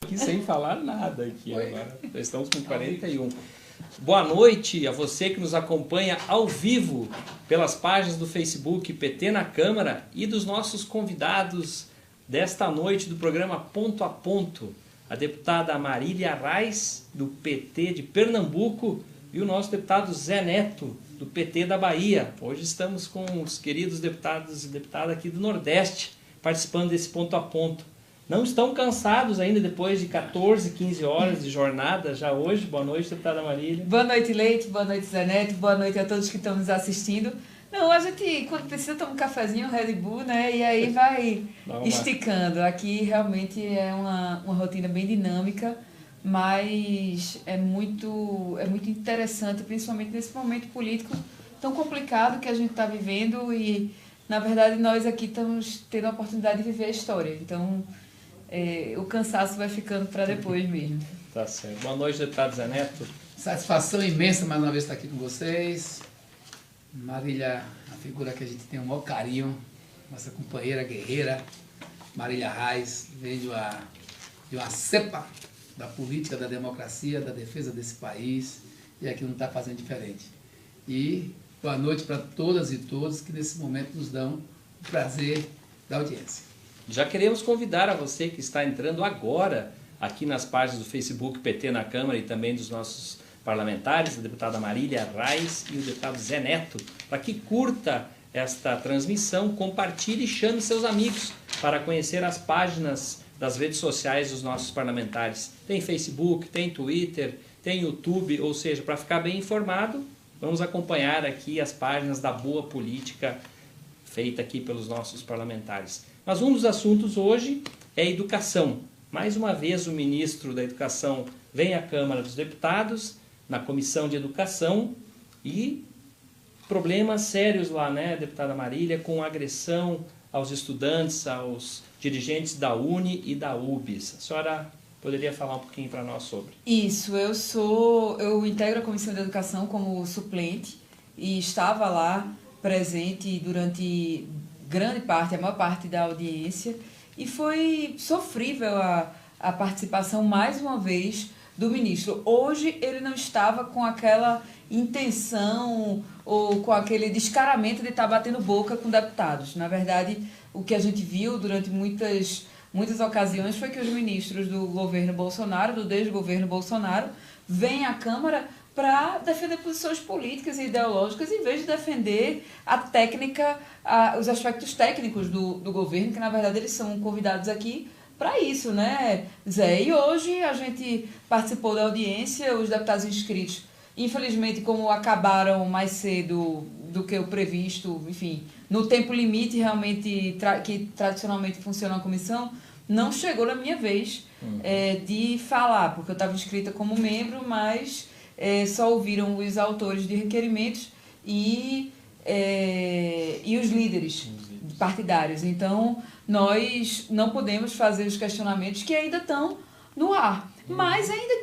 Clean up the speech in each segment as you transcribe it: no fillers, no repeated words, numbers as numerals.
aqui sem falar nada aqui agora. Estamos com 41. Boa noite a você que nos acompanha ao vivo pelas páginas do Facebook PT na Câmara e dos nossos convidados desta noite do programa Ponto a Ponto, a deputada Marília Reis, do PT de Pernambuco, e o nosso deputado Zé Neto, do PT da Bahia. Hoje estamos com os queridos deputados e deputadas aqui do Nordeste, participando desse Ponto a Ponto. Não estão cansados ainda depois de 14, 15 horas de jornada já hoje? Boa noite, deputada Marília. Boa noite, Leite. Boa noite, Zé Neto. Boa noite a todos que estão nos assistindo. Não, a gente, quando precisa, toma um cafezinho, um Red Bull, né? E aí vai esticando. Aqui realmente é uma rotina bem dinâmica, mas é muito interessante, principalmente nesse momento político tão complicado que a gente está vivendo e, na verdade, nós aqui estamos tendo a oportunidade de viver a história. Então, o cansaço vai ficando para depois mesmo. Tá certo. Boa noite, deputado Zé Neto. Satisfação imensa mais uma vez estar aqui com vocês. Marília, a figura que a gente tem o maior carinho, nossa companheira guerreira, Marília Reis, veio de uma cepa da política, da democracia, da defesa desse país, e aqui não está fazendo diferente. E boa noite para todas e todos que nesse momento nos dão o prazer da audiência. Já queremos convidar a você que está entrando agora aqui nas páginas do Facebook PT na Câmara e também dos nossos parlamentares, a deputada Marília Reis e o deputado Zé Neto, para que curta esta transmissão, compartilhe e chame seus amigos para conhecer as páginas das redes sociais dos nossos parlamentares. Tem Facebook, tem Twitter, tem YouTube, ou seja, para ficar bem informado, vamos acompanhar aqui as páginas da boa política feita aqui pelos nossos parlamentares. Mas um dos assuntos hoje é educação. Mais uma vez o ministro da Educação vem à Câmara dos Deputados, na Comissão de Educação, e problemas sérios lá, né, deputada Marília, com agressão aos estudantes, aos dirigentes da UNE e da UBS. A senhora poderia falar um pouquinho para nós sobre? Isso, eu integro a Comissão de Educação como suplente e estava lá presente durante grande parte, a maior parte da audiência, e foi sofrível a participação, mais uma vez, do ministro. Hoje ele não estava com aquela intenção ou com aquele descaramento de estar batendo boca com deputados. Na verdade, o que a gente viu durante muitas ocasiões foi que os ministros do governo Bolsonaro, do desgoverno Bolsonaro, vêm à Câmara para defender posições políticas e ideológicas, em vez de defender a técnica, os aspectos técnicos do governo, que na verdade eles são convidados aqui para isso, né, Zé? E hoje a gente participou da audiência, os deputados inscritos, infelizmente, como acabaram mais cedo do que o previsto, enfim, no tempo limite realmente que tradicionalmente funciona a comissão, não chegou na minha vez de falar, porque eu estava inscrita como membro, mas só ouviram os autores de requerimentos e os líderes partidários. Então, nós não podemos fazer os questionamentos que ainda estão no ar. Mas ainda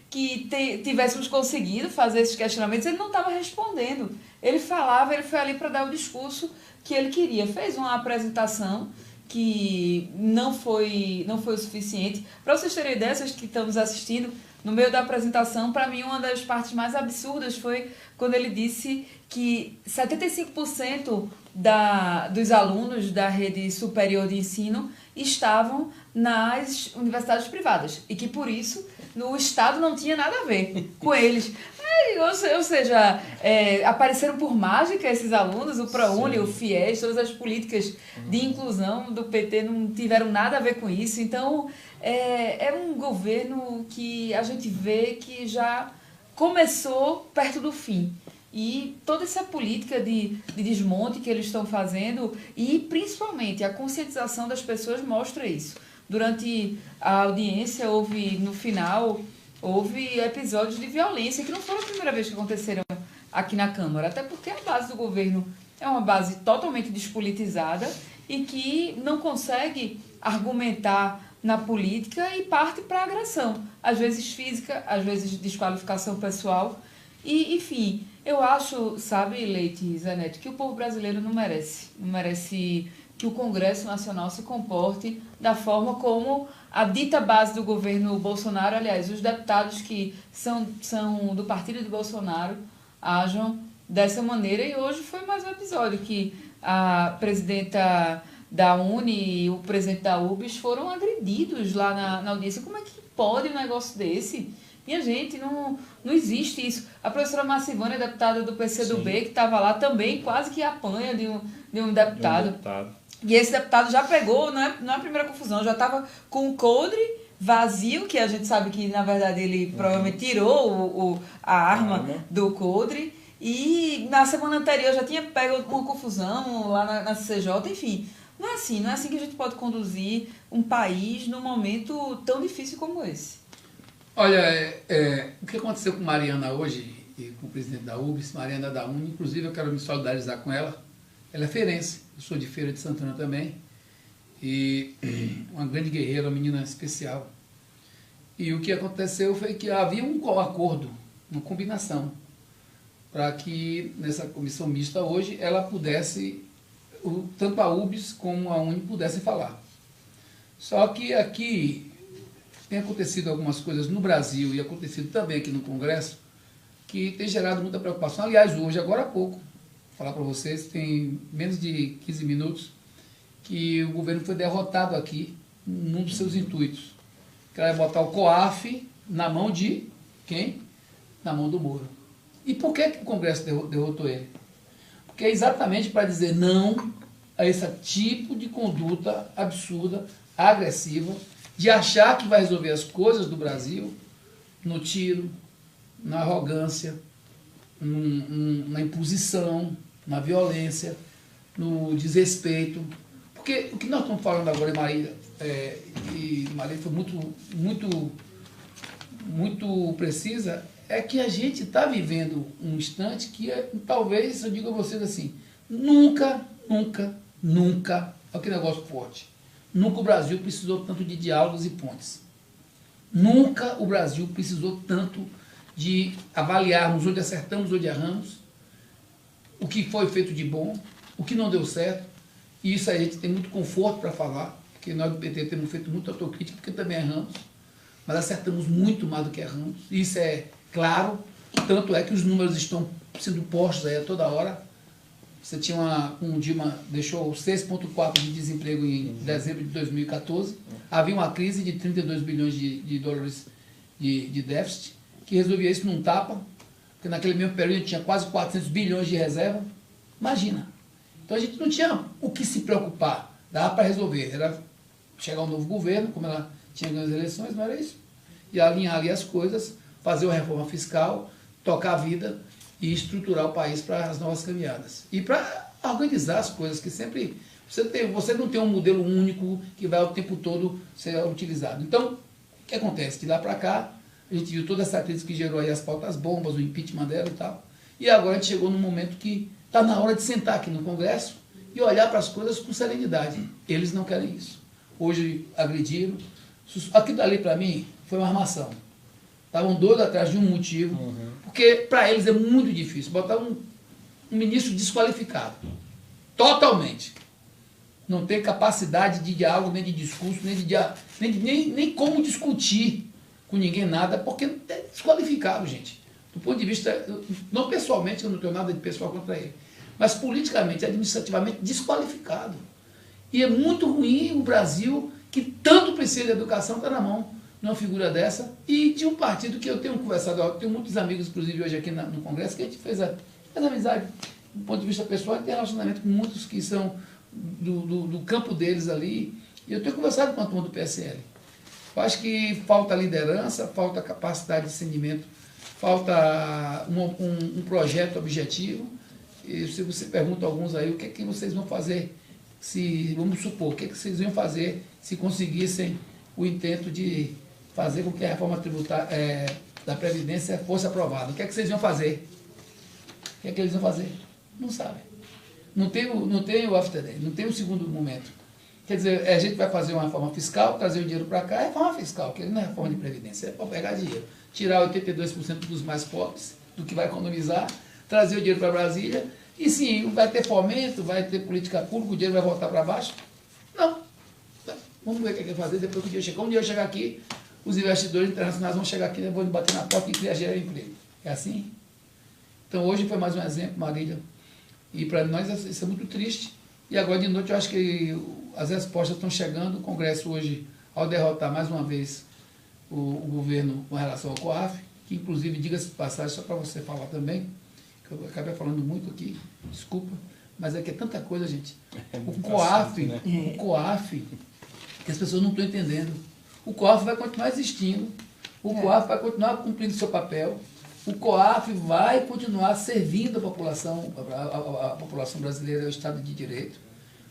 que tivéssemos conseguido fazer esses questionamentos, ele não estava respondendo. Ele falava, ele foi ali para dar o discurso que ele queria. Fez uma apresentação que não foi o suficiente. Para vocês terem ideia, vocês que estão nos assistindo, no meio da apresentação, para mim, uma das partes mais absurdas foi quando ele disse que 75% dos alunos da rede superior de ensino estavam nas universidades privadas e que, por isso, o Estado não tinha nada a ver com eles. Ou seja, apareceram por mágica esses alunos, o ProUni, o FIES, todas as políticas de inclusão do PT não tiveram nada a ver com isso. Então, é um governo que a gente vê que já começou perto do fim. E toda essa política de desmonte que eles estão fazendo e, principalmente, a conscientização das pessoas mostra isso. Durante a audiência, no final, houve episódios de violência que não foram a primeira vez que aconteceram aqui na Câmara, até porque a base do governo é uma base totalmente despolitizada e que não consegue argumentar na política e parte para a agressão, às vezes física, às vezes desqualificação pessoal. E, enfim, eu acho, sabe, Leite e Zé Neto, que o povo brasileiro não merece que o Congresso Nacional se comporte da forma como a dita base do governo Bolsonaro, aliás, os deputados que são do partido de Bolsonaro, ajam dessa maneira. E hoje foi mais um episódio que a presidenta da Uni e o presidente da UBS foram agredidos lá na audiência. Como é que pode um negócio desse? Minha gente, não existe isso. A professora Marcivânia, deputada do PCdoB, que estava lá também, quase que apanha de um deputado. E esse deputado já pegou, não é a primeira confusão, já estava com o coldre vazio, que a gente sabe que, na verdade, ele provavelmente tirou a arma do coldre. E na semana anterior já tinha pego uma confusão lá na CCJ, enfim. Não é assim que a gente pode conduzir um país num momento tão difícil como esse. Olha, o que aconteceu com Mariana hoje, e com o presidente da UBS, Mariana da Uni, inclusive eu quero me solidarizar com ela. Ela é feirense, eu sou de Feira de Santana também, e uma grande guerreira, uma menina especial. E o que aconteceu foi que havia um acordo, uma combinação, para que nessa comissão mista hoje ela pudesse, tanto a UBS como a Uni pudessem falar. Só que aqui tem acontecido algumas coisas no Brasil e acontecido também aqui no Congresso que tem gerado muita preocupação. Aliás, hoje, agora há pouco, vou falar para vocês, tem menos de 15 minutos, que o governo foi derrotado aqui num dos seus intuitos. Que era botar o COAF na mão de quem? Na mão do Moro. E por que o Congresso derrotou ele? Porque é exatamente para dizer não a esse tipo de conduta absurda, agressiva, de achar que vai resolver as coisas do Brasil no tiro, na arrogância, na imposição, na violência, no desrespeito. Porque o que nós estamos falando agora, e Marília foi muito precisa, é que a gente está vivendo um instante que talvez, eu digo a vocês assim, nunca, olha que negócio forte, nunca o Brasil precisou tanto de diálogos e pontes. Nunca o Brasil precisou tanto de avaliarmos onde acertamos, onde erramos, o que foi feito de bom, o que não deu certo. E isso a gente tem muito conforto para falar, porque nós do PT temos feito muita autocrítica, porque também erramos, mas acertamos muito mais do que erramos. Isso é claro, tanto é que os números estão sendo postos aí a toda hora. Você tinha Dilma deixou 6,4% de desemprego em dezembro de 2014. Havia uma crise de 32 bilhões de dólares de déficit, que resolvia isso num tapa, porque naquele mesmo período tinha quase 400 bilhões de reserva. Imagina. Então a gente não tinha o que se preocupar, dava para resolver. Era chegar um novo governo, como ela tinha ganho as eleições, não era isso? E alinhar ali as coisas, fazer uma reforma fiscal, tocar a vida e estruturar o país para as novas caminhadas. E para organizar as coisas, que sempre... Você não tem um modelo único que vai o tempo todo ser utilizado. Então, o que acontece? De lá para cá, a gente viu toda essa crise que gerou aí as pautas bombas, o impeachment dela e tal. E agora a gente chegou num momento que está na hora de sentar aqui no Congresso e olhar para as coisas com serenidade. Eles não querem isso. Hoje agrediram. Aquilo ali, para mim, foi uma armação. Estavam doidos atrás de um motivo, porque para eles é muito difícil botar um ministro desqualificado. Totalmente. Não tem capacidade de diálogo, nem de discurso, nem como discutir com ninguém nada, porque é desqualificado, gente. Do ponto de vista, não pessoalmente, eu não tenho nada de pessoal contra ele, mas politicamente, administrativamente desqualificado. E é muito ruim o Brasil, que tanto precisa de educação, está na mão de uma figura dessa, e de um partido que eu tenho conversado, eu tenho muitos amigos, inclusive hoje aqui no Congresso, que a gente fez amizade, do ponto de vista pessoal, e tem relacionamento com muitos que são do campo deles ali, e eu tenho conversado com a turma do PSL. Eu acho que falta liderança, falta capacidade de discernimento, falta um projeto objetivo. E se você pergunta a alguns aí, o que é que vocês vão fazer, vamos supor, o que é que vocês iam fazer se conseguissem o intento de fazer com que a reforma tributária da Previdência fosse aprovada? O que é que vocês iam fazer? O que é que eles iam fazer? Não sabem. Não tem o after day, não tem o segundo momento. Quer dizer, a gente vai fazer uma reforma fiscal, trazer o dinheiro para cá, é reforma fiscal, que não é reforma de Previdência, é para pegar dinheiro. Tirar 82% dos mais pobres, do que vai economizar, trazer o dinheiro para Brasília E sim, vai ter fomento, vai ter política pública, o dinheiro vai voltar para baixo? Não. Vamos ver o que é que vai fazer depois que o dinheiro chegar. Quando o dinheiro chegar aqui, os investidores internacionais vão chegar aqui, né, vão bater na porta e criar gerar emprego. É assim? Então hoje foi mais um exemplo, Marília. E para nós isso é muito triste. E agora de noite eu acho que as respostas estão chegando. O Congresso hoje, ao derrotar mais uma vez o governo com relação ao COAF, que inclusive, diga-se de passagem, só para você falar também, que eu acabei falando muito aqui, desculpa, mas é que é tanta coisa, gente. O COAF, assunto, né? O COAF, que as pessoas não estão entendendo. O COAF vai continuar existindo, o COAF vai continuar cumprindo seu papel, o COAF vai continuar servindo a população brasileira, ao Estado de Direito,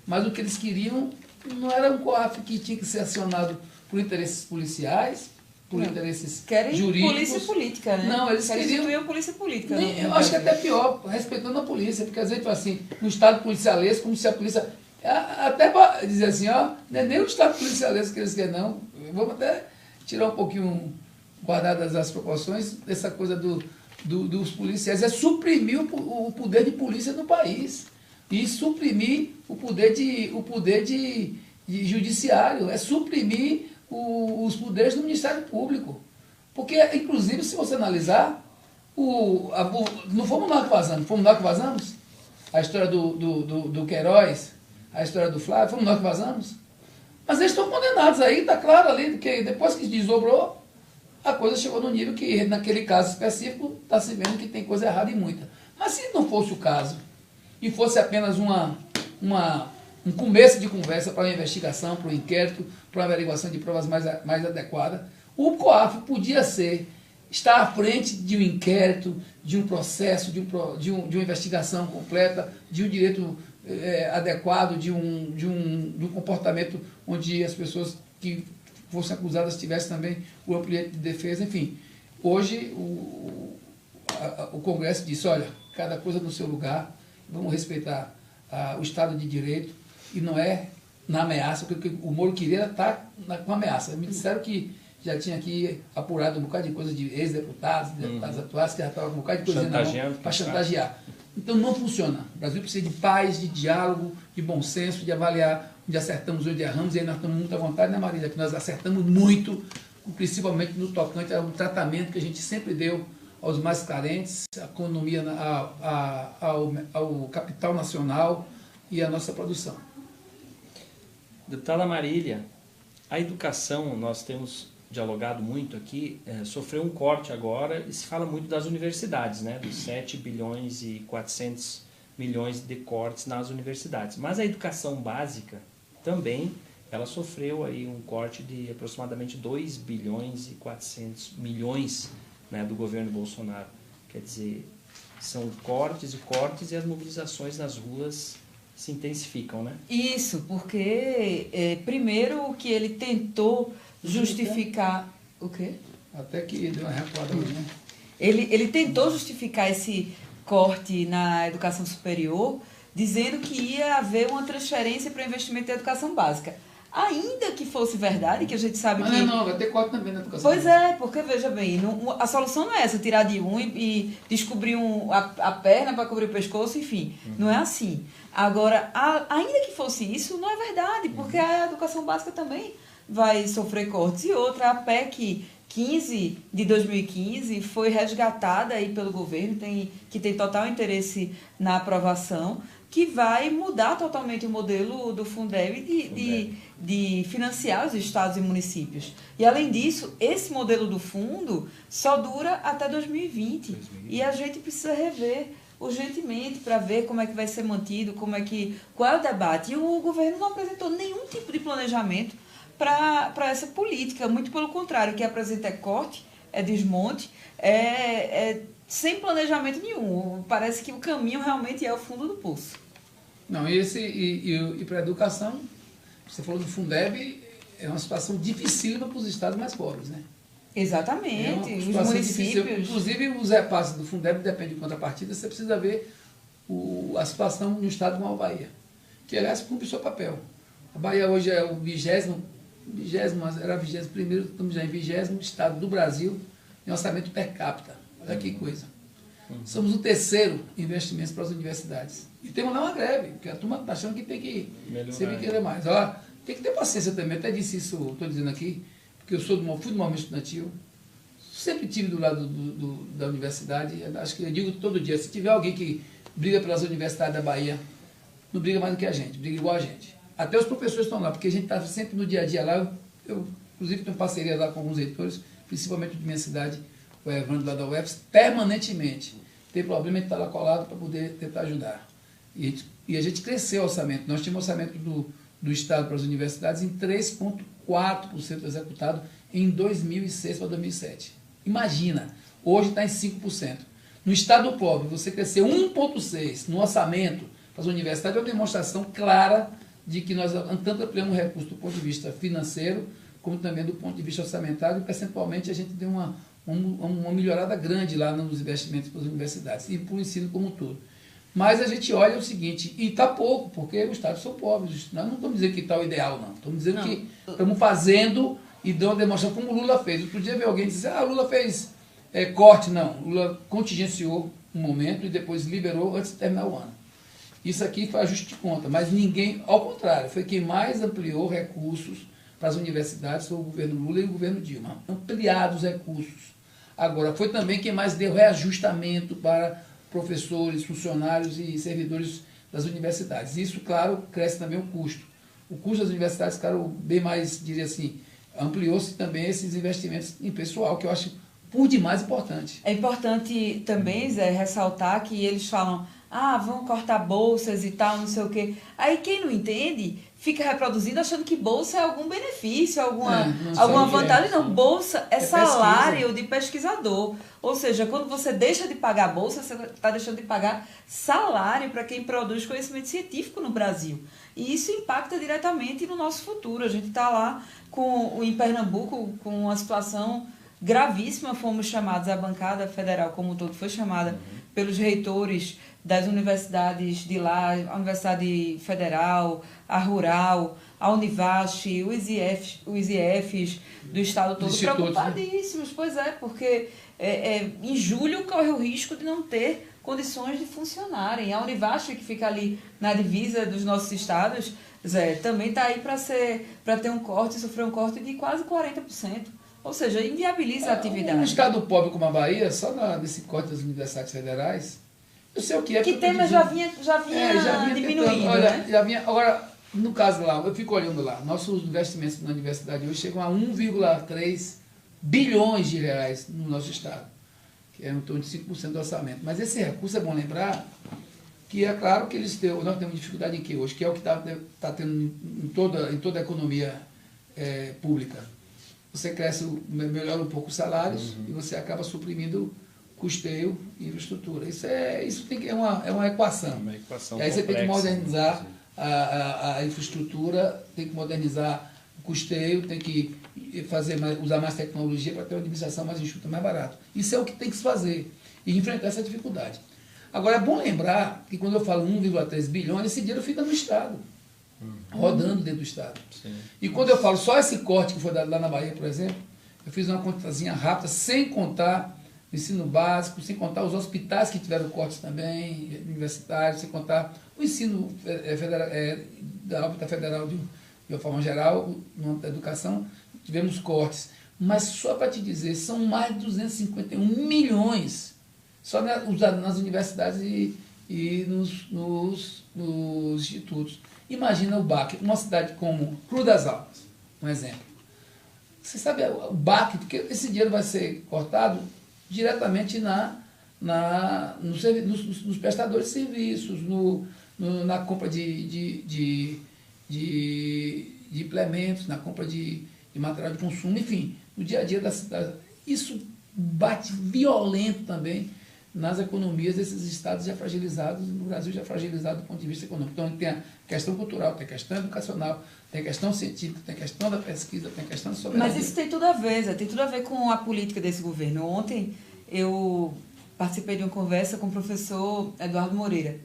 mas o que eles queriam não era um COAF que tinha que ser acionado por interesses policiais, por interesses jurídicos. Polícia política, né? Não, eles queriam a polícia política. Eu acho que até pior, respeitando a polícia, porque às vezes, assim, no Estado policialesco, como se a polícia... Até para dizer assim, ó, não é nem o Estado policialesco que eles querem, não. Vamos até tirar um pouquinho, guardadas as proporções, dessa coisa dos policiais. É suprimir o poder de polícia no país. E suprimir o poder de judiciário. É suprimir os poderes do Ministério Público. Porque, inclusive, se você analisar, não fomos nós que vazamos, fomos nós que vazamos? A história do Queiroz, a história do Flávio, fomos nós que vazamos? Mas eles estão condenados aí, está claro ali, que depois que desdobrou, a coisa chegou no nível que, naquele caso específico, está se vendo que tem coisa errada e muita. Mas se não fosse o caso, e fosse apenas um começo de conversa para uma investigação, para um inquérito, para uma averiguação de provas mais adequada, o COAF podia estar à frente de um inquérito, de um processo, de uma investigação completa, de um direito adequado, de um comportamento onde as pessoas que fossem acusadas tivessem também o amplo direito de defesa. Enfim, hoje o Congresso disse, olha, cada coisa no seu lugar, vamos respeitar o Estado de Direito, e não é na ameaça, porque o Moro queria estar com ameaça. Me disseram que já tinha aqui apurado um bocado de coisa de ex-deputados, deputados atuais, que já estavam com um bocado de coisa para chantagear. Então não funciona. O Brasil precisa de paz, de diálogo, de bom senso, de avaliar onde acertamos, onde erramos, e aí nós estamos muito à vontade, né, Marília? Que nós acertamos muito, principalmente no tocante ao tratamento que a gente sempre deu aos mais carentes, à economia, ao capital nacional e à nossa produção. Deputada Marília, a educação, nós temos dialogado muito aqui, sofreu um corte agora e se fala muito das universidades, né? Dos 7 bilhões e 400 milhões de cortes nas universidades. Mas a educação básica também, ela sofreu aí um corte de aproximadamente 2 bilhões e 400 milhões, né, do governo Bolsonaro. Quer dizer, são cortes e cortes e as mobilizações nas ruas se intensificam, né? Isso, porque primeiro o que ele tentou justificar... O quê? Até que deu uma recuada hoje, né? Ele tentou justificar esse corte na educação superior, dizendo que ia haver uma transferência para o investimento da educação básica. Ainda que fosse verdade, que a gente sabe que... Não, vai ter corte também na educação básica. Pois é, porque veja bem, a solução não é essa, tirar de um e descobrir a perna para cobrir o pescoço, enfim, não é assim. Agora, ainda que fosse isso, não é verdade, porque a educação básica também vai sofrer cortes. E outra, a PEC 15 de 2015 foi resgatada aí pelo governo, que tem total interesse na aprovação, que vai mudar totalmente o modelo do Fundeb de financiar os estados e municípios. E, além disso, esse modelo do fundo só dura até 2020. E a gente precisa rever urgentemente para ver como é que vai ser mantido, qual é o debate. E o governo não apresentou nenhum tipo de planejamento para essa política. Muito pelo contrário, o que apresenta é corte, é desmonte, sem planejamento nenhum. Parece que o caminho realmente é o fundo do poço. Não, e para a educação, você falou do Fundeb, é uma situação dificílima para os estados mais pobres, né? Exatamente, os municípios. Difícil. Inclusive, os repasses do Fundeb depende de contrapartida, você precisa ver a situação no estado como a Bahia, que, aliás, cumpre o seu papel. A Bahia hoje é o 20º, era 21º, estamos já em 20º estado do Brasil em orçamento per capita. Olha que coisa. Somos o terceiro investimento para as universidades. E temos lá uma greve, porque a turma está achando que tem que sempre querer mais. Ó, tem que ter paciência também, até disse isso, estou dizendo aqui, porque eu fui do movimento estudantil, sempre tive do lado da universidade, acho que eu digo todo dia, se tiver alguém que briga pelas universidades da Bahia, não briga mais do que a gente, briga igual a gente. Até os professores estão lá, porque a gente está sempre no dia a dia lá, eu inclusive tenho parceria lá com alguns reitores, principalmente de minha cidade, o Evandro lá da UFS, permanentemente. Tem problema, a gente está lá colado para poder tentar ajudar. E a gente cresceu o orçamento. Nós tínhamos orçamento do Estado para as universidades em 3,4% executado em 2006 para 2007. Imagina, hoje está em 5%. No Estado pobre, você crescer 1,6% no orçamento para as universidades é uma demonstração clara de que nós tanto ampliamos recursos do ponto de vista financeiro, como também do ponto de vista orçamentário, e percentualmente a gente deu uma melhorada grande lá nos investimentos para as universidades e para o ensino como um todo. Mas a gente olha o seguinte, e está pouco, porque os estados são pobres. Nós não estamos dizendo que está o ideal, não. Estamos dizendo que estamos fazendo e dando demonstração como o Lula fez. Outro dia veio alguém dizer, o Lula fez corte. Não, o Lula contingenciou um momento e depois liberou antes de terminar o ano. Isso aqui foi ajuste de conta, mas ninguém, ao contrário, foi quem mais ampliou recursos para as universidades, foi o governo Lula e o governo Dilma. Ampliados os recursos. Agora, foi também quem mais deu reajustamento para professores, funcionários e servidores das universidades. Isso, claro, cresce também o custo. O custo das universidades, claro, bem mais, diria assim, ampliou-se também esses investimentos em pessoal, que eu acho por demais importante. É importante também, Zé, ressaltar que eles falam, vão cortar bolsas e tal, não sei o quê. Aí quem não entende fica reproduzindo achando que bolsa é algum benefício, alguma vantagem. Não, bolsa é salário de pesquisador. Ou seja, quando você deixa de pagar bolsa, você está deixando de pagar salário para quem produz conhecimento científico no Brasil. E isso impacta diretamente no nosso futuro. A gente está lá em Pernambuco com uma situação gravíssima. Fomos chamados, a bancada federal como um todo foi chamada pelos reitores das universidades de lá, a Universidade Federal, a Rural, a Univasf, os IEFs do estado todo, preocupadíssimos. Pois é, porque em julho corre o risco de não ter condições de funcionarem. A Univasf, que fica ali na divisa dos nossos estados, Zé, também está aí para ter um corte, sofrer um corte de quase 40%. Ou seja, inviabiliza a atividade. Um estado pobre como a Bahia, só nesse corte das universidades federais, eu sei o que é. Que tema já vinha diminuindo, olha, né? Já vinha, agora, no caso lá, eu fico olhando lá, nossos investimentos na universidade hoje chegam a 1,3 bilhões de reais no nosso estado, que é em torno de 5% do orçamento. Mas esse recurso, é bom lembrar, que é claro que nós temos dificuldade em que hoje, que é o que está tendo em toda a economia pública. Você cresce, melhora um pouco os salários e você acaba suprimindo custeio e infraestrutura. Isso é uma equação. Uma equação e aí complexa, você tem que modernizar a infraestrutura, tem que modernizar o custeio, tem que usar mais tecnologia para ter uma administração mais enxuta, mais barata. Isso é o que tem que se fazer e enfrentar essa dificuldade. Agora, é bom lembrar que quando eu falo 1,3 bilhões, esse dinheiro fica no Estado, rodando dentro do Estado. Sim. E quando eu falo só esse corte que foi dado lá na Bahia, por exemplo, eu fiz uma contazinha rápida, sem contar o ensino básico, sem contar os hospitais que tiveram cortes também, universitários, sem contar o ensino federal, da órbita federal de uma forma geral, na educação, tivemos cortes. Mas só para te dizer, são mais de 251 milhões só nas universidades e nos institutos. Imagina o BAC, uma cidade como Cruz das Almas, um exemplo. Você sabe o BAC, porque esse dinheiro vai ser cortado diretamente nos prestadores de serviços, na compra de implementos, na compra de material de consumo, enfim, no dia a dia da cidade. Isso bate violento também nas economias desses estados já fragilizados, no Brasil já fragilizado do ponto de vista econômico. Então, tem a questão cultural, tem a questão educacional, tem a questão científica, tem a questão da pesquisa, tem a questão da soberania. Mas isso tem tudo a ver, Zé, tem tudo a ver com a política desse governo. Ontem eu participei de uma conversa com o professor Eduardo Moreira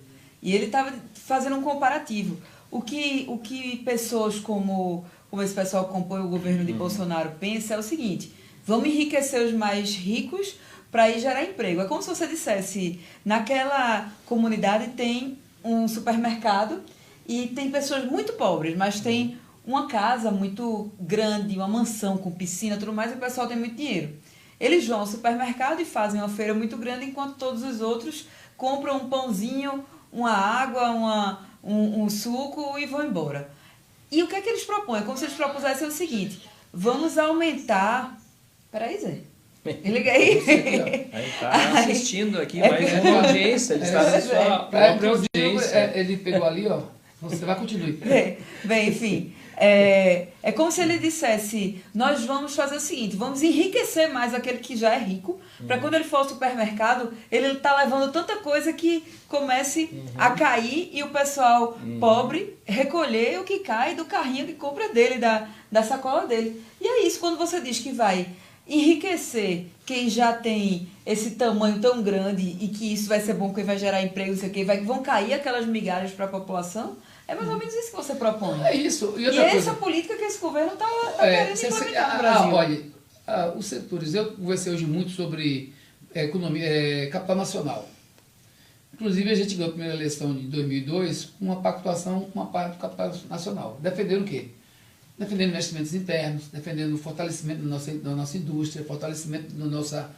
e ele estava fazendo um comparativo. O que pessoas como esse pessoal que compõe o governo de Bolsonaro pensa é o seguinte: vamos enriquecer os mais ricos para ir gerar emprego. É como se você dissesse, naquela comunidade tem um supermercado e tem pessoas muito pobres, mas tem uma casa muito grande, uma mansão com piscina e tudo mais, e o pessoal tem muito dinheiro. Eles vão ao supermercado e fazem uma feira muito grande, enquanto todos os outros compram um pãozinho, uma água, um suco e vão embora. E o que é que eles propõem? É como se eles propusessem o seguinte: vamos aumentar... Peraí, Zé. Liga aí. Aí está assistindo aqui mais uma audiência. Ele está na sua própria audiência. Ele pegou ali, ó. Você vai continuar. Bem, enfim... É como se ele dissesse, nós vamos fazer o seguinte, vamos enriquecer mais aquele que já é rico, para quando ele for ao supermercado, ele está levando tanta coisa que comece a cair e o pessoal pobre recolher o que cai do carrinho de compra dele, da sacola dele. E é isso, quando você diz que vai enriquecer quem já tem esse tamanho tão grande e que isso vai ser bom, que vai gerar emprego, não sei o quê, vão cair aquelas migalhas para a população. É mais ou menos isso que você propõe. É isso. E essa política que esse governo está querendo implementar no Brasil. Olha, os setores, eu conversei hoje muito sobre economia, capital nacional. Inclusive, a gente ganhou a primeira eleição de 2002 com uma pactuação com uma parte do capital nacional. Defendendo o quê? Defendendo investimentos internos, defendendo o fortalecimento da nossa indústria, fortalecimento da nossa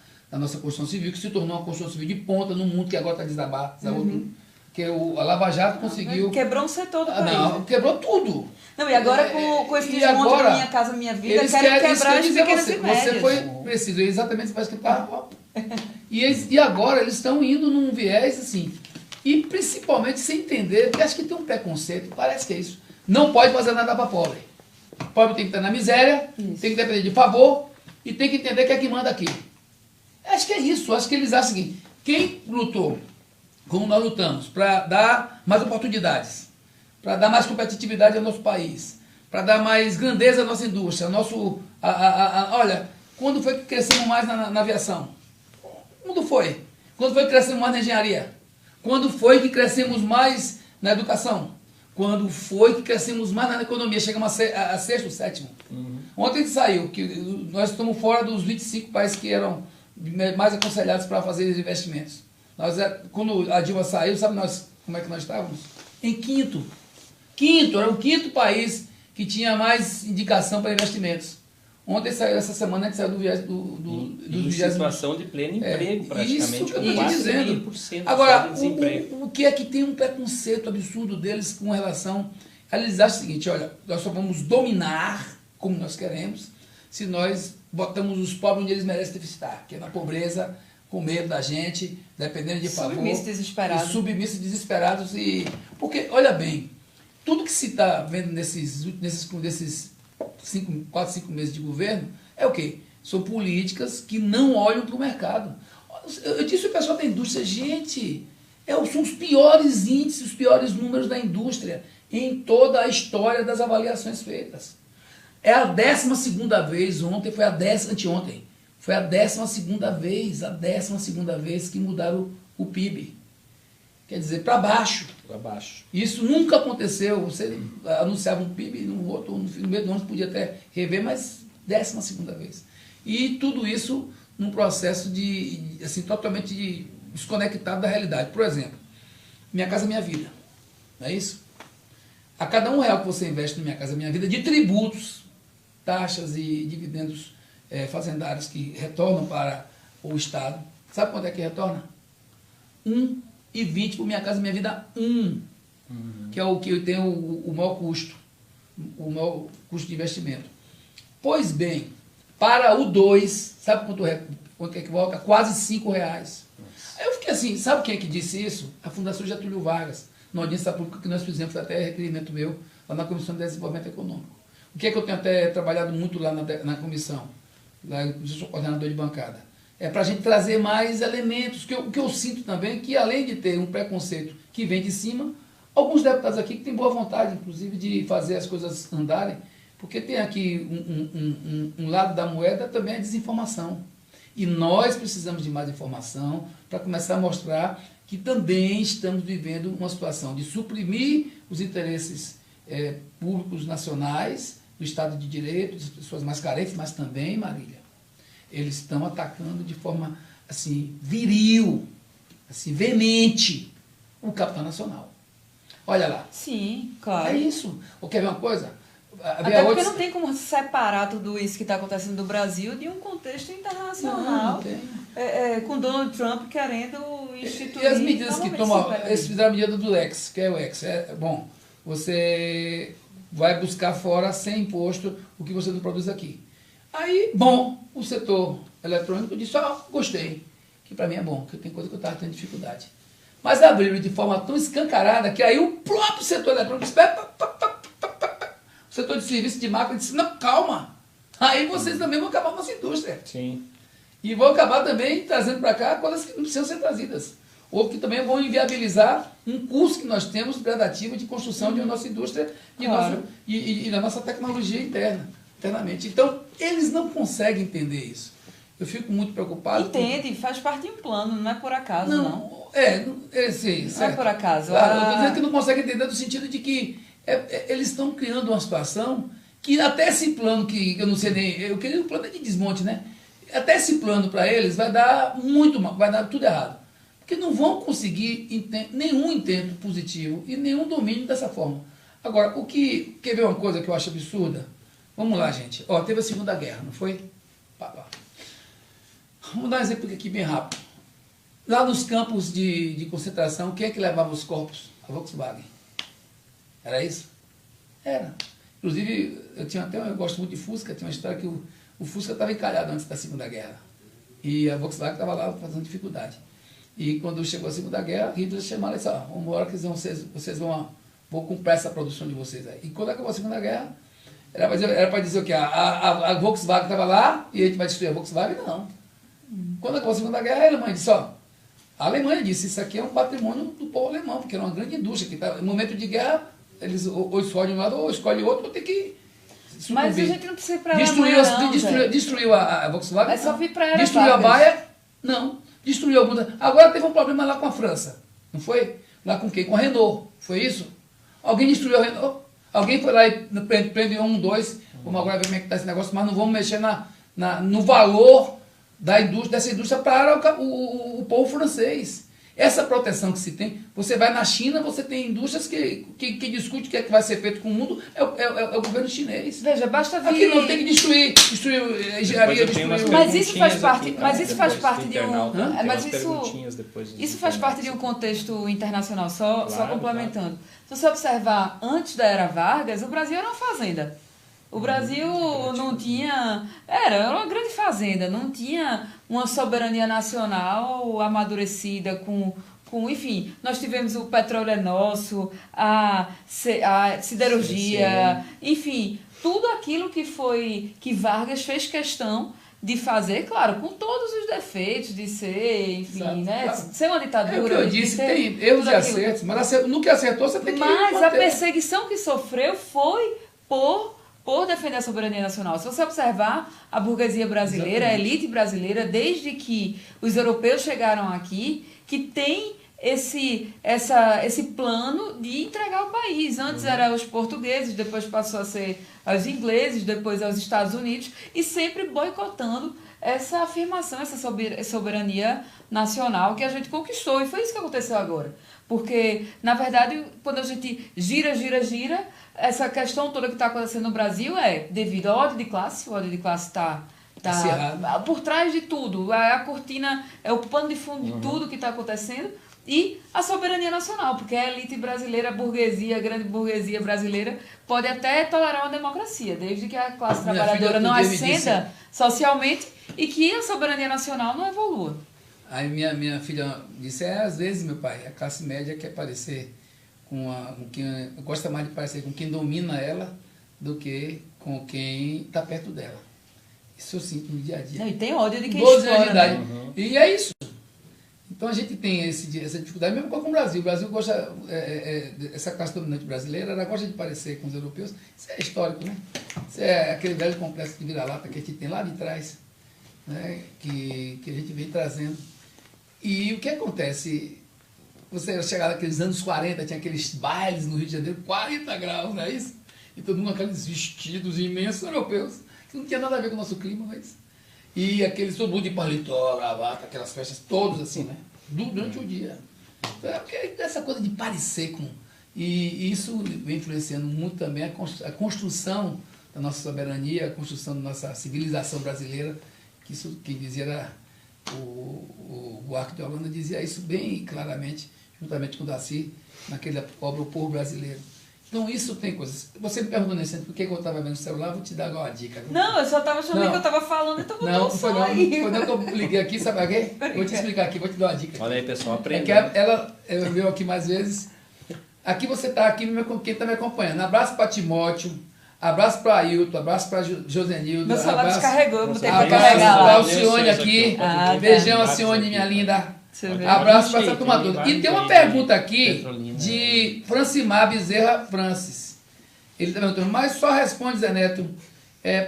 construção civil, que se tornou uma construção civil de ponta no mundo, que agora está desabando. Que a Lava Jato conseguiu... Quebrou um setor do país. Não, quebrou tudo. Não, e agora com esse desmonte da Minha Casa Minha Vida, eles querem quebrar as pequenas e médias. Você foi preciso, exatamente, você faz que está... E agora eles estão indo num viés assim, e principalmente sem entender, porque acho que tem um preconceito, parece que é isso. Não pode fazer nada para pobre. Pobre tem que estar na miséria, tem que depender de favor, e tem que entender que é que manda aqui. Acho que é isso, acho que eles acham o seguinte, quem lutou como nós lutamos, para dar mais oportunidades, para dar mais competitividade ao nosso país, para dar mais grandeza à nossa indústria, olha, quando foi que crescemos mais na aviação? Quando foi? Quando foi que crescemos mais na engenharia? Quando foi que crescemos mais na educação? Quando foi que crescemos mais na economia? Chegamos a sexto, sétimo. Ontem saiu que nós estamos fora dos 25 países que eram mais aconselhados para fazer os investimentos. Quando a Dilma saiu, sabe como é que nós estávamos? Em quinto. Era o quinto país que tinha mais indicação para investimentos. Ontem saiu, essa semana, a gente saiu em situação de pleno emprego, praticamente, isso que eu estou dizendo. 4,5% Agora, de desemprego. o que é que tem um preconceito absurdo deles com relação... Eles acham o seguinte, olha, nós só vamos dominar como nós queremos se nós botamos os pobres onde eles merecem estar, que é na pobreza, com medo da gente, dependendo de favor. Submissos, desesperados. Submissos, desesperados. Porque, olha bem, tudo que se está vendo nesses 4, 5 meses de governo é o quê? São políticas que não olham para o mercado. Eu disse ao pessoal da indústria, gente, são os piores índices, os piores números da indústria em toda a história das avaliações feitas. É a 12ª vez, anteontem, foi a 12ª vez que mudaram o PIB. Quer dizer, para baixo. Para baixo. Isso nunca aconteceu. Você anunciava um PIB, no meio do ano podia até rever, mas 12ª vez. E tudo isso num processo totalmente desconectado da realidade. Por exemplo, Minha Casa Minha Vida. Não é isso? A cada R$1 que você investe no Minha Casa Minha Vida, de tributos, taxas e dividendos fazendários que retornam para o Estado, sabe quanto é que retorna? 1,20 por Minha Casa Minha Vida, que é o que tem o maior custo de investimento. Pois bem, para o 2, sabe quanto é que volta? Quase R$5. Aí eu fiquei assim, sabe quem é que disse isso? A Fundação Getúlio Vargas, na audiência pública que nós fizemos, foi até requerimento meu, lá na Comissão de Desenvolvimento Econômico. O que é que eu tenho até trabalhado muito lá na comissão? Lá eu sou coordenador de bancada. É para a gente trazer mais elementos. O que eu sinto também que, além de ter um preconceito que vem de cima, alguns deputados aqui que têm boa vontade, inclusive, de fazer as coisas andarem, porque tem aqui um lado da moeda também a desinformação. E nós precisamos de mais informação para começar a mostrar que também estamos vivendo uma situação de suprimir os interesses públicos nacionais, do Estado de Direito, das pessoas mais carentes, mas também, Marília, eles estão atacando de forma assim, viril, assim, veemente, o capitão nacional. Olha lá. Sim, claro. É isso. Ou quer ver uma coisa? Até porque não tem como separar tudo isso que está acontecendo no Brasil de um contexto internacional. Não tem. Com Donald Trump querendo instituir... E as medidas que tomam, eles fizeram a medida do Lex, que é o X. Bom, você vai buscar fora, sem imposto, o que você não produz aqui. Aí, bom, o setor eletrônico disse, gostei, que para mim é bom, porque tem coisa que eu estava tendo dificuldade. Mas abriram de forma tão escancarada que aí o próprio setor eletrônico disse, o setor de serviço de máquina disse, não, calma, aí vocês também vão acabar com a nossa indústria. Sim. E vão acabar também trazendo para cá coisas que não precisam ser trazidas. Ou que também vão inviabilizar um curso que nós temos gradativo de construção de nossa indústria e da nossa tecnologia internamente. Então, eles não conseguem entender isso. Eu fico muito preocupado. Entende, faz parte de um plano, não é por acaso, não. Sim, não é por acaso. Claro, eu estou dizendo que não consegue entender no sentido de que eles estão criando uma situação que até esse plano, que eu não sei nem, eu queria um plano de desmonte, né? Até esse plano para eles vai dar muito mal, vai dar tudo errado. Porque não vão conseguir nenhum intento positivo e nenhum domínio dessa forma. Agora, quer ver uma coisa que eu acho absurda? Vamos lá, gente. Teve a Segunda Guerra, não foi? Vamos dar um exemplo aqui bem rápido. Lá nos campos de concentração, quem é que levava os corpos? A Volkswagen. Era isso? Era. Inclusive, eu gosto muito de Fusca, tinha uma história que o Fusca estava encalhado antes da Segunda Guerra. E a Volkswagen estava lá fazendo dificuldade. E quando chegou a Segunda Guerra, Hitler chamaram e disse, vamos embora que vocês vão comprar essa produção de vocês aí. E quando acabou a Segunda Guerra, era para dizer o quê? A Volkswagen estava lá e a gente vai destruir a Volkswagen? Não. Quando acabou a Segunda Guerra, a Alemanha disse, a Alemanha disse, isso aqui é um patrimônio do povo alemão, porque era uma grande indústria, que no momento de guerra, eles ou escolhem um lado ou escolhem outro, vão ter que sucumbir. Mas a gente não precisa ir para a Alemanha, destruiu a Volkswagen? É só vir para a Destruiu a Bayer? Não. Destruiu alguma. Agora teve um problema lá com a França, não foi? Lá com quem? Com a Renault, foi isso? Alguém destruiu a Renault? Alguém foi lá e prendeu 1, 2, vamos agora ver como é que está esse negócio, mas não vamos mexer no valor dessa indústria para o povo francês. Essa proteção que se tem, você vai na China, você tem indústrias que discutem o que é que vai ser feito com o mundo, é o governo chinês. Veja, basta vir... Aqui não tem que destruir engenharia, Mas isso faz parte, de um... Isso faz parte de um contexto internacional, só complementando. Claro. Se você observar, antes da era Vargas, o Brasil era uma fazenda. O Brasil não tinha... Era uma grande fazenda, não tinha uma soberania nacional amadurecida com enfim, nós tivemos o petróleo é nosso, a siderurgia, enfim, tudo aquilo que Vargas fez questão de fazer, claro, com todos os defeitos de ser, enfim, exato, né? Claro. Ser uma ditadura. É o que eu disse, tem erros e acertos, mas no que acertou você tem que manter. Mas a perseguição que sofreu foi por defender a soberania nacional. Se você observar a burguesia brasileira, exatamente, a elite brasileira, desde que os europeus chegaram aqui, que tem esse plano de entregar o país. Antes eram os portugueses, depois passou a ser aos ingleses, depois aos Estados Unidos, e sempre boicotando essa afirmação, essa soberania nacional que a gente conquistou. E foi isso que aconteceu agora. Porque, na verdade, quando a gente gira, essa questão toda que está acontecendo no Brasil é devido ao ódio de classe. O ódio de classe está por trás de tudo. A cortina é o pano de fundo de tudo que está acontecendo. E a soberania nacional, porque a elite brasileira, a grande burguesia brasileira, pode até tolerar uma democracia, desde que a classe trabalhadora não ascenda socialmente e que a soberania nacional não evolua. Aí minha filha disse, às vezes, meu pai, a classe média quer parecer com quem gosta mais de parecer com quem domina ela do que com quem está perto dela. Isso eu sinto no dia a dia. Não, e tem ódio de quem 12 anos de idade. Né? E é isso. Então a gente tem essa dificuldade, mesmo com o Brasil. O Brasil gosta, essa classe dominante brasileira, ela gosta de parecer com os europeus. Isso é histórico, né? Isso é aquele velho complexo de vira-lata que a gente tem lá de trás, né? Que a gente vem trazendo. E o que acontece? Você chegar naqueles anos 40, tinha aqueles bailes no Rio de Janeiro, 40 graus, não é isso? E todo mundo com aqueles vestidos imensos europeus, que não tinha nada a ver com o nosso clima, mas... E aqueles todo mundo de paletó, gravata, aquelas festas todas assim, né? Durante o dia. Então, essa coisa de parecer com... E isso vem influenciando muito também a construção da nossa soberania, a construção da nossa civilização brasileira, que isso que dizia era o Buarque de Holanda dizia isso bem claramente, juntamente com o Daci, naquela obra O Povo Brasileiro. Então isso tem coisas. Você me perguntou nesse por que eu estava vendo o celular, vou te dar agora uma dica. Não, eu só estava achando que eu estava falando, então não foi não. Quando eu liguei aqui, sabe o quê? Vou te explicar aqui, vou te dar uma dica. Olha aí, pessoal, aprenda. É que ela veio aqui mais vezes. Aqui você está aqui, quem está me acompanhando. Abraço para Timóteo, abraço para Ailton, abraço para Josenildo. Meu celular descarregou, eu botei para abraço carregar lá. para Alcione aqui. Beijão, Alcione, minha linda. Abraço para essa turma toda. E tem uma pergunta aqui de Francimar Bezerra Francis. Ele está perguntando, mas só responde, Zé Neto,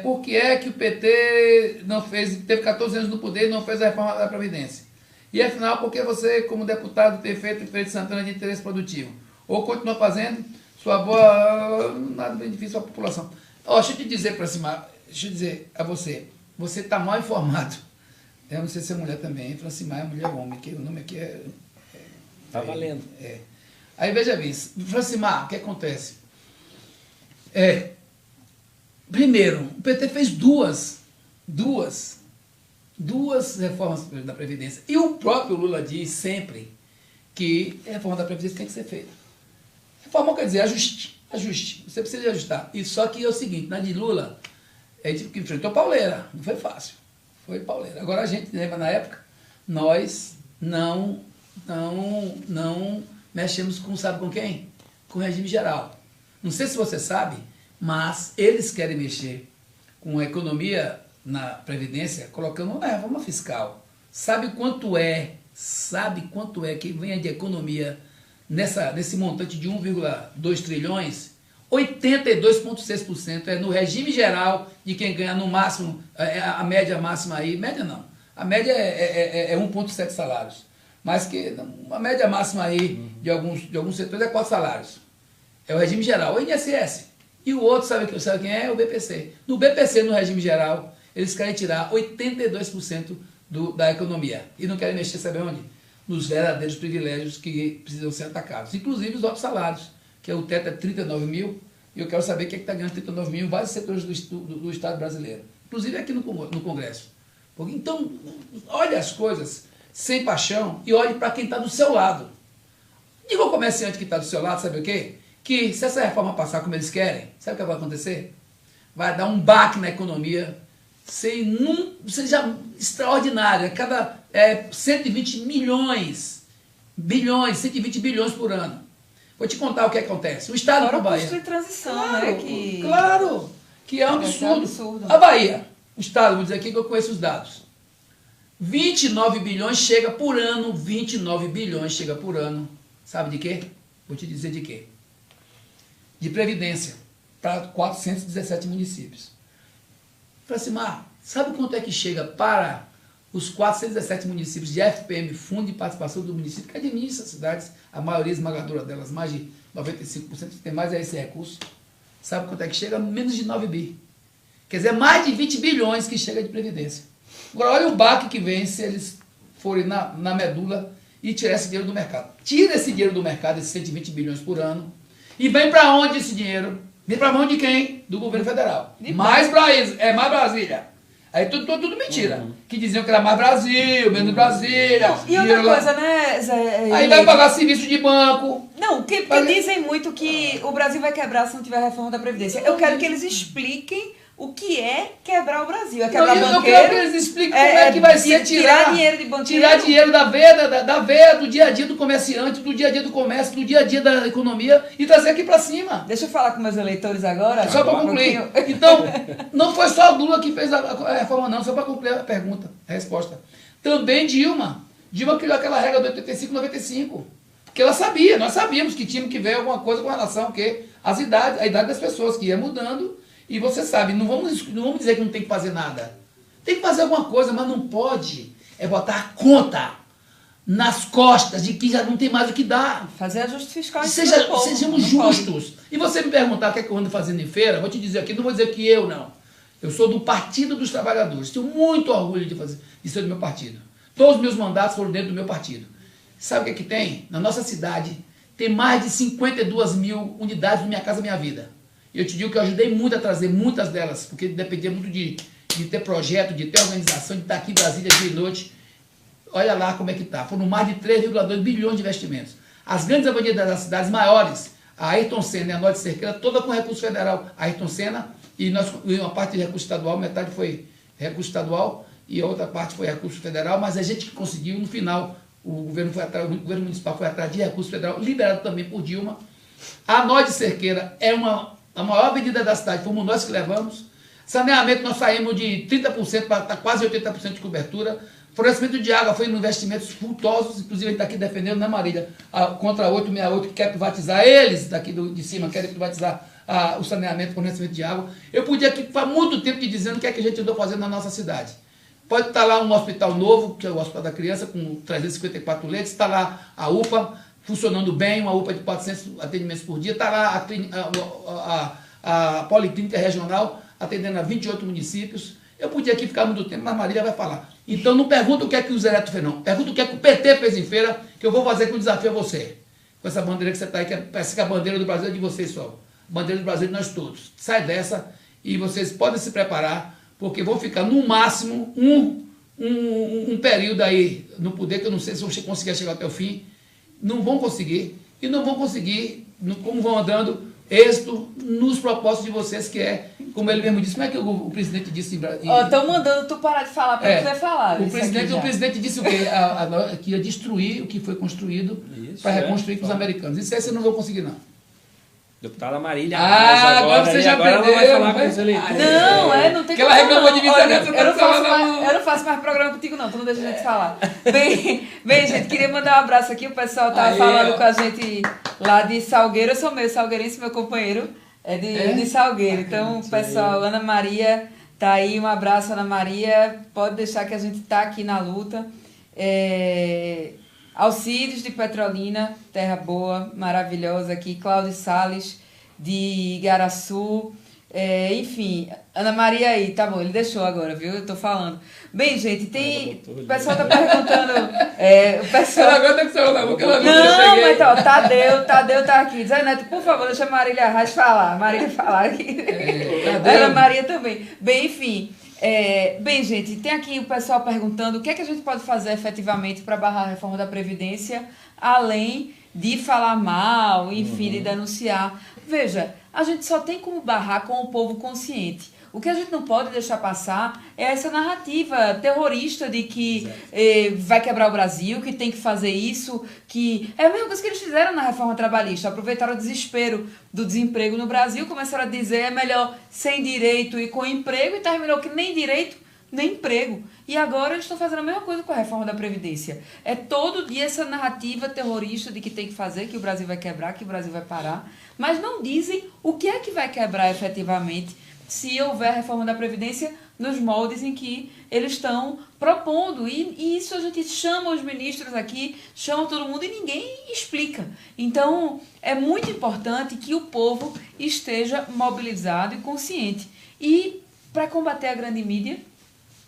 por que é que o PT não fez, teve 14 anos no poder e não fez a reforma da Previdência? E afinal, por que você, como deputado, ter feito o Feira de Santana de interesse produtivo? Ou continua fazendo sua boa, nada benefício à população? Deixa eu te dizer, Francimar, deixa eu dizer a você, você está mal informado. Eu não sei se é mulher também, Francimar é mulher ou homem, que o nome aqui é... Tá valendo. Aí veja bem, Francimar, o que acontece? Primeiro, o PT fez duas reformas da Previdência. E o próprio Lula diz sempre que a reforma da Previdência tem que ser feita. Reforma quer dizer ajuste. Você precisa ajustar. E só que é o seguinte, na de Lula, a gente enfrentou pauleira, não foi fácil. Foi pauleira. Agora a gente lembra na época, nós não mexemos com, sabe com quem? Com o regime geral. Não sei se você sabe, mas eles querem mexer com a economia na Previdência, colocando uma reforma fiscal. Sabe quanto é que venha de economia nesse montante de 1,2 trilhões? 82,6% é no regime geral de quem ganha no máximo, a média máxima aí, média não, a média é 1,7 salários, mas que a média máxima aí de alguns setores é 4 salários. É o regime geral, o INSS. E o outro, sabe quem é? O BPC. No BPC, no regime geral, eles querem tirar 82% da economia. E não querem mexer, sabe onde? Nos verdadeiros privilégios que precisam ser atacados. Inclusive os altos salários, que o teto é 39 mil, e eu quero saber quem é que está ganhando 39 mil em vários setores do Estado brasileiro. Inclusive aqui no Congresso. Então, olhe as coisas sem paixão e olhe para quem está do seu lado. Diga ao comerciante que está do seu lado, sabe o quê? Que se essa reforma passar como eles querem, sabe o que vai acontecer? Vai dar um baque na economia, seja extraordinário. Cada 120 bilhões por ano. Vou te contar o que acontece. O Estado da Bahia. Custo de transição, claro, né? Claro, que é um absurdo. Absurdo. A Bahia, o Estado, vou dizer aqui que eu conheço os dados. 29 bilhões chega por ano, 29 bilhões chega por ano. Sabe de quê? Vou te dizer de quê? De Previdência, para 417 municípios. Francimar, sabe quanto é que chega para os 417 municípios de FPM, Fundo de Participação do Município, que administra as cidades, a maioria esmagadora delas, mais de 95% que tem mais esse recurso? Sabe quanto é que chega? Menos de 9 bi. Quer dizer, mais de 20 bilhões que chega de Previdência. Agora, olha o baque que vem se eles forem na medula e tirar esse dinheiro do mercado. Tira esse dinheiro do mercado, esses 120 bilhões por ano, e vem para onde esse dinheiro? Vem para a mão de quem? Do governo federal. Mais Brasília. Aí tudo mentira. Que diziam que era mais Brasil, menos Brasília. Não, e outra coisa, né, Zé? Aí vai pagar serviço de banco. Não, porque dizem muito que o Brasil vai quebrar se não tiver reforma da Previdência. Eu quero que eles expliquem o que é quebrar o Brasil. É quebrar banqueiro. Eu quero que eles expliquem como é que vai ser tirar dinheiro de banqueiro. Tirar dinheiro da veia, do dia a dia do comerciante, do dia a dia do comércio, do dia a dia da economia e trazer aqui para cima. Deixa eu falar com meus eleitores agora. Só para concluir. Então, não foi só a Lula que fez a reforma, não. Só para concluir a pergunta, a resposta. Também Dilma. Dilma criou aquela regra do 85-95. Porque ela sabia, nós sabíamos que tinha que ver alguma coisa com relação a quê? A idade das pessoas, que ia mudando. E você sabe, não vamos dizer que não tem que fazer nada. Tem que fazer alguma coisa, mas não pode botar a conta nas costas de que já não tem mais o que dar. Fazer ajuste fiscal. Sejamos justos. E você me perguntar o que é que eu ando fazendo em feira, vou te dizer aqui, não vou dizer que eu não. Eu sou do Partido dos Trabalhadores. Tenho muito orgulho de ser do meu partido. Todos os meus mandatos foram dentro do meu partido. Sabe o que tem? Na nossa cidade, tem mais de 52 mil unidades do Minha Casa Minha Vida. Eu te digo que eu ajudei muito a trazer muitas delas, porque dependia muito de ter projeto, de ter organização, de estar aqui em Brasília dia e noite. Olha lá como é que está. Foram mais de 3,2 bilhões de investimentos. As grandes avenidas das cidades maiores, a Ayrton Senna e a Norte Cerqueira, toda com recurso federal. A Ayrton Senna, e uma parte de recurso estadual, metade foi recurso estadual e a outra parte foi recurso federal, mas a gente conseguiu, no final, o governo municipal foi atrás de recurso federal, liberado também por Dilma. A Norte Cerqueira é a maior avenida da cidade, fomos nós que levamos. Saneamento, nós saímos de 30% para quase 80% de cobertura. Fornecimento de água foi em investimentos cultosos, inclusive a gente está aqui defendendo, né, Marília? Contra a 868, que quer privatizar, eles daqui de cima querem privatizar o saneamento, fornecimento de água. Eu podia aqui, faz muito tempo, te dizendo o que é que a gente andou fazendo na nossa cidade. Pode estar lá um hospital novo, que é o Hospital da Criança, com 354 leitos, está lá a UPA funcionando bem, uma UPA de 400 atendimentos por dia, está lá a Policlínica Regional atendendo a 28 municípios. Eu podia aqui ficar muito tempo, mas a Marília vai falar. Então não pergunta o que é que o Zé Neto fez, não. Pergunta o que é que o PT fez em feira, que eu vou fazer com o desafio a você. Com essa bandeira que você está aí, que parece que a bandeira do Brasil é de vocês só. A bandeira do Brasil é de nós todos. Sai dessa e vocês podem se preparar, porque vão ficar no máximo um período aí no poder, que eu não sei se vão conseguir chegar até o fim. Não vão conseguir. E não vão conseguir, como vão andando, êxito nos propósitos de vocês, que é, como ele mesmo disse, como é que o presidente disse em Brasília? Estão mandando tu parar de falar para você falar. O presidente disse o quê? Que ia destruir o que foi construído para reconstruir com os americanos. Isso aí você não vai conseguir, não. Deputada Marília Reis agora você já agora perdeu, ela vai falar com os eleitores. Não tem que ela reclamou de mim, eu não faço mais programa contigo, não. Tu não deixa a gente falar. Bem, gente, queria mandar um abraço aqui. O pessoal tá falando com a gente lá de Salgueiro. Eu sou meio salgueirense, meu companheiro é de Salgueiro. Então, pessoal, Ana Maria tá aí. Um abraço, Ana Maria. Pode deixar que a gente tá aqui na luta. Alcides de Petrolina, terra boa, maravilhosa aqui. Cláudio Salles de Igaraçu. Enfim, Ana Maria aí, tá bom, ele deixou agora, viu? Eu tô falando. Bem, gente, o pessoal tá perguntando. O pessoal. Ela agora tem que ser na boca, ela não, mas ó, Tadeu tá aqui. Zé Neto, por favor, deixa a Marília Reis falar. Marília falar aqui. Ana Maria também. Bem, enfim. Bem, gente, tem aqui o pessoal perguntando o que é que a gente pode fazer efetivamente para barrar a reforma da Previdência, além de falar mal, enfim, de denunciar. Veja, a gente só tem como barrar com o povo consciente. O que a gente não pode deixar passar é essa narrativa terrorista de que vai quebrar o Brasil, que tem que fazer isso, que é a mesma coisa que eles fizeram na reforma trabalhista. Aproveitaram o desespero do desemprego no Brasil, começaram a dizer é melhor sem direito e com emprego, e terminou que nem direito, nem emprego. E agora eles estão fazendo a mesma coisa com a reforma da Previdência. É todo dia essa narrativa terrorista de que tem que fazer, que o Brasil vai quebrar, que o Brasil vai parar, mas não dizem o que é que vai quebrar efetivamente se houver reforma da Previdência nos moldes em que eles estão propondo. E isso a gente chama os ministros aqui, chama todo mundo e ninguém explica. Então, é muito importante que o povo esteja mobilizado e consciente. E, para combater a grande mídia,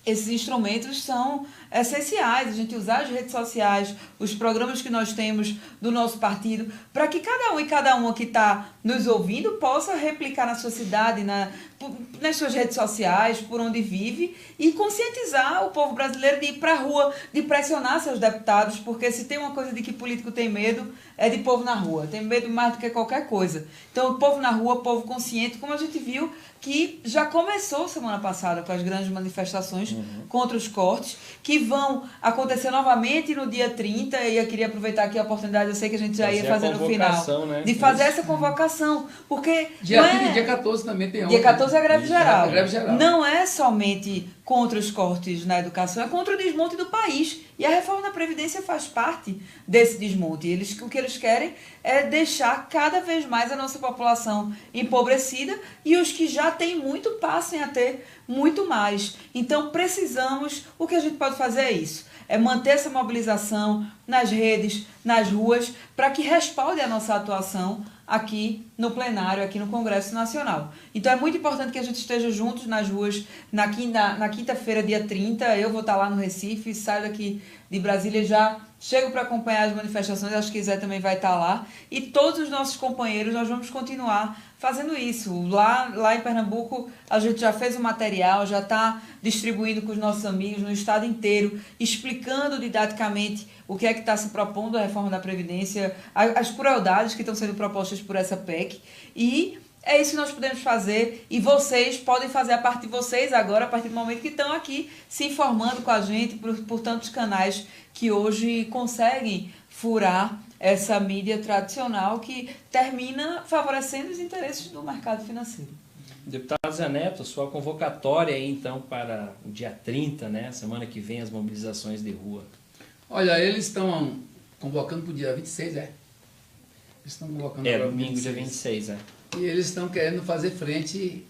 esses instrumentos são essenciais, a gente usar as redes sociais, os programas que nós temos do nosso partido, para que cada um e cada uma que está nos ouvindo possa replicar na sua cidade, nas suas redes sociais, por onde vive, e conscientizar o povo brasileiro de ir para a rua, de pressionar seus deputados, porque se tem uma coisa de que político tem medo, é de povo na rua, tem medo mais do que qualquer coisa. Então, o povo na rua, o povo consciente, como a gente viu que já começou semana passada com as grandes manifestações contra os cortes, que vão acontecer novamente no dia 30, e eu queria aproveitar aqui a oportunidade, eu sei que a gente já ia fazer no final, né? De fazer essa convocação, porque dia 14 também tem dia 14 é a greve geral. Greve geral. Não é somente contra os cortes na educação, é contra o desmonte do país. E a reforma da Previdência faz parte desse desmonte. O que eles querem é deixar cada vez mais a nossa população empobrecida e os que já têm muito passem a ter muito mais. Então, o que a gente pode fazer é isso. É manter essa mobilização nas redes, nas ruas, para que respalde a nossa atuação aqui no plenário, aqui no Congresso Nacional. Então é muito importante que a gente esteja juntos nas ruas na quinta-feira, dia 30, eu vou estar lá no Recife, saio daqui de Brasília, já chego para acompanhar as manifestações, acho que Zé também vai estar lá, e todos os nossos companheiros, nós vamos continuar fazendo isso. Lá em Pernambuco, a gente já fez o material, já está distribuindo com os nossos amigos no estado inteiro, explicando didaticamente o que é que está se propondo a reforma da Previdência, as crueldades que estão sendo propostas por essa PEC, e é isso que nós podemos fazer, e vocês podem fazer a parte de vocês agora, a partir do momento que estão aqui se informando com a gente por tantos canais que hoje conseguem furar essa mídia tradicional que termina favorecendo os interesses do mercado financeiro. Deputado Zé Neto, sua convocatória aí então para o dia 30, né, semana que vem, as mobilizações de rua. Olha, eles estão convocando para o dia 26, Eles estão convocando para domingo, dia 26, E eles estão querendo fazer frente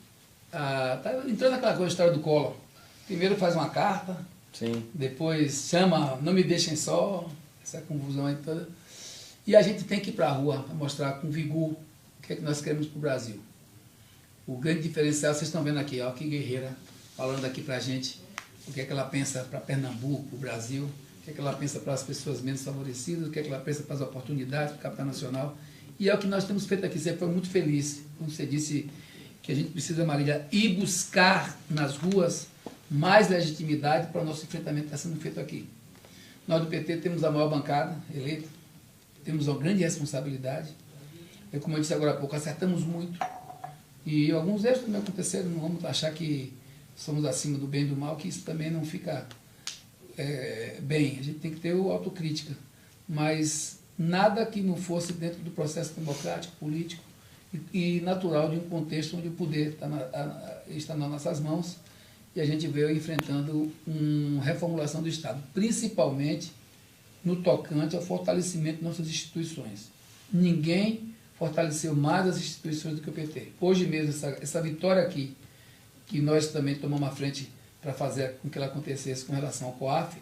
a... Tá entrando naquela história do Collor. Primeiro faz uma carta, sim, depois chama, não me deixem só, essa confusão aí toda. E a gente tem que ir para a rua para mostrar com vigor o que é que nós queremos para o Brasil. O grande diferencial, vocês estão vendo aqui, ó, que guerreira falando aqui para a gente o que é que ela pensa para Pernambuco, para o Brasil, o que é que ela pensa para as pessoas menos favorecidas, o que é que ela pensa para as oportunidades, para o capital nacional. E é o que nós temos feito aqui. Você foi muito feliz quando você disse que a gente precisa, Marília, ir buscar nas ruas mais legitimidade para o nosso enfrentamento que está sendo feito aqui. Nós do PT temos a maior bancada eleita, temos uma grande responsabilidade. E, como eu disse agora há pouco, acertamos muito. E alguns erros também aconteceram, não vamos achar que somos acima do bem e do mal, que isso também não fica bem. A gente tem que ter autocrítica. Mas nada que não fosse dentro do processo democrático, político e natural de um contexto onde o poder está nas nossas mãos e a gente veio enfrentando uma reformulação do Estado, principalmente no tocante ao fortalecimento de nossas instituições. Ninguém fortaleceu mais as instituições do que o PT. Hoje mesmo, essa vitória aqui, que nós também tomamos à frente para fazer com que ela acontecesse com relação ao COAF,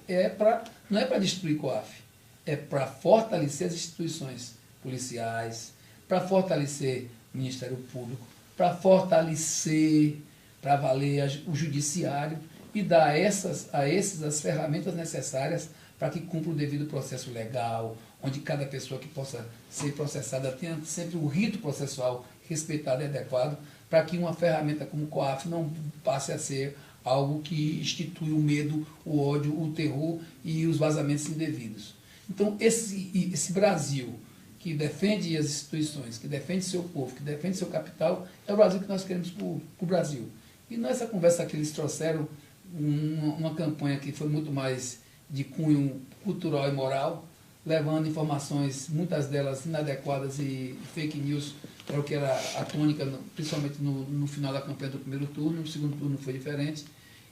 não é para destruir o COAF, é para fortalecer as instituições policiais, para fortalecer o Ministério Público, para fortalecer, para valer o judiciário e dar a esses as ferramentas necessárias para que cumpra o devido processo legal, onde cada pessoa que possa ser processada tenha sempre o rito processual respeitado e adequado, para que uma ferramenta como o COAF não passe a ser algo que institui o medo, o ódio, o terror e os vazamentos indevidos. Então, esse Brasil que defende as instituições, que defende seu povo, que defende seu capital, é o Brasil que nós queremos para o Brasil. E nessa conversa que eles trouxeram, uma campanha que foi muito mais de cunho cultural e moral, levando informações, muitas delas inadequadas e fake news, era o que era a tônica, principalmente no final da campanha do primeiro turno, no segundo turno foi diferente.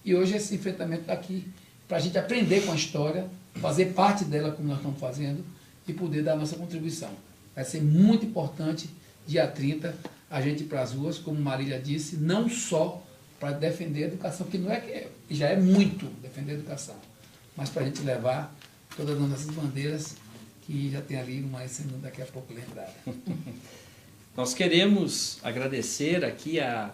E hoje esse enfrentamento está aqui para a gente aprender com a história, fazer parte dela como nós estamos fazendo e poder dar a nossa contribuição. Vai ser muito importante, dia 30, a gente ir para as ruas, como Marília disse, não só para defender a educação, que não é que já é muito defender a educação, mas para a gente levar todas as nossas bandeiras, que já tem ali uma sendo daqui a pouco lembrada. Nós queremos agradecer aqui a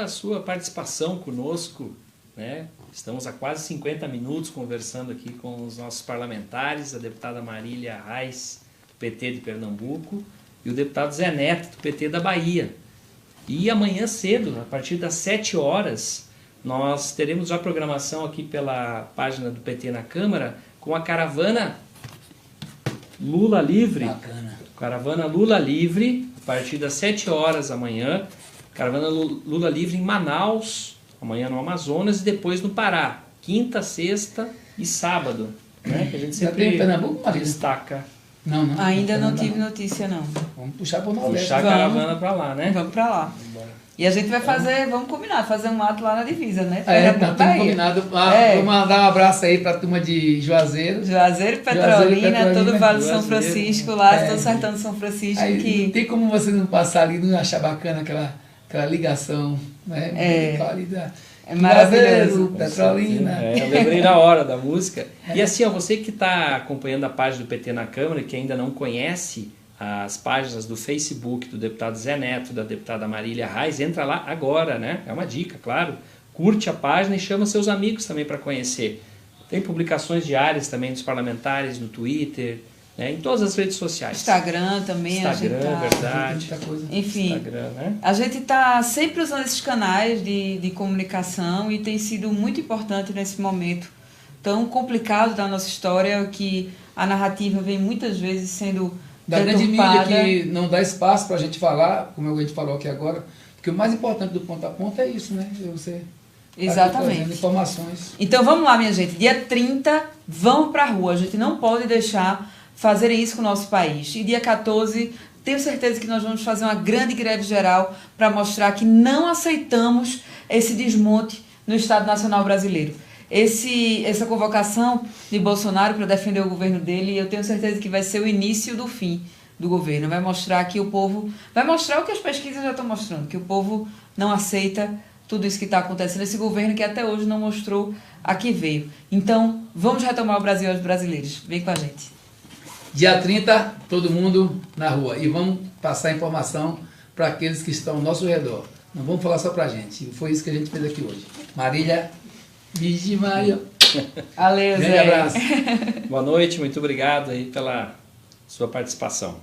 sua participação conosco, né? Estamos há quase 50 minutos conversando aqui com os nossos parlamentares, a deputada Marília Reis, do PT de Pernambuco, e o deputado Zé Neto, do PT da Bahia. E amanhã cedo, a partir das 7 horas, nós teremos já programação aqui pela página do PT na Câmara, com a caravana Lula Livre. Bacana. Caravana Lula Livre, a partir das 7 horas amanhã. Caravana Lula Livre em Manaus, amanhã no Amazonas e depois no Pará. Quinta, sexta e sábado. Né? Que a gente sempre em Pernambuco, destaca. Não, não. Ainda não tive notícia, não. Vamos puxar para o Nordeste. Puxar a caravana para lá, né? Vamos para lá. E a gente vai fazer, vamos combinar, fazer um ato lá na divisa, né? Tá tudo combinado. Vou mandar um abraço aí para a turma de Juazeiro. Juazeiro e Petrolina, todo o Vale do São Juazeiro. Francisco, lá, todo o sertão do São Francisco. Aí, não tem como você não passar ali e não achar bacana aquela ligação, né? É maravilhoso. Juazeiro, Petrolina. Eu lembrei na hora da música. E assim, ó, você que está acompanhando a página do PT na Câmara e que ainda não conhece as páginas do Facebook do deputado Zé Neto, da deputada Marília Reis, entra lá agora, né? É uma dica, claro. Curte a página e chama seus amigos também para conhecer. Tem publicações diárias também dos parlamentares no Twitter, né? Em todas as redes sociais. Instagram também. Instagram, verdade. Enfim, Instagram, né? a gente está sempre usando esses canais de comunicação e tem sido muito importante nesse momento tão complicado da nossa história, que a narrativa vem muitas vezes sendo da grande mídia que não dá espaço para a gente falar, como a gente falou aqui agora, porque o mais importante do ponto a ponto é isso, né? Você exatamente. Informações. Então vamos lá, minha gente. Dia 30, vamos para a rua. A gente não pode deixar fazer isso com o nosso país. E dia 14, tenho certeza que nós vamos fazer uma grande greve geral para mostrar que não aceitamos esse desmonte no Estado Nacional Brasileiro. Essa convocação de Bolsonaro para defender o governo dele, eu tenho certeza que vai ser o início do fim do governo. Vai mostrar que o povo... Vai mostrar o que as pesquisas já estão mostrando, que o povo não aceita tudo isso que está acontecendo. Esse governo que até hoje não mostrou a que veio. Então, vamos retomar o Brasil aos brasileiros. Vem com a gente. Dia 30, todo mundo na rua. E vamos passar informação para aqueles que estão ao nosso redor. Não vamos falar só para a gente. Foi isso que a gente fez aqui hoje. Marília... Virgem Maria. Valeu, Grande Zé. abraço. Boa noite, muito obrigado aí pela sua participação.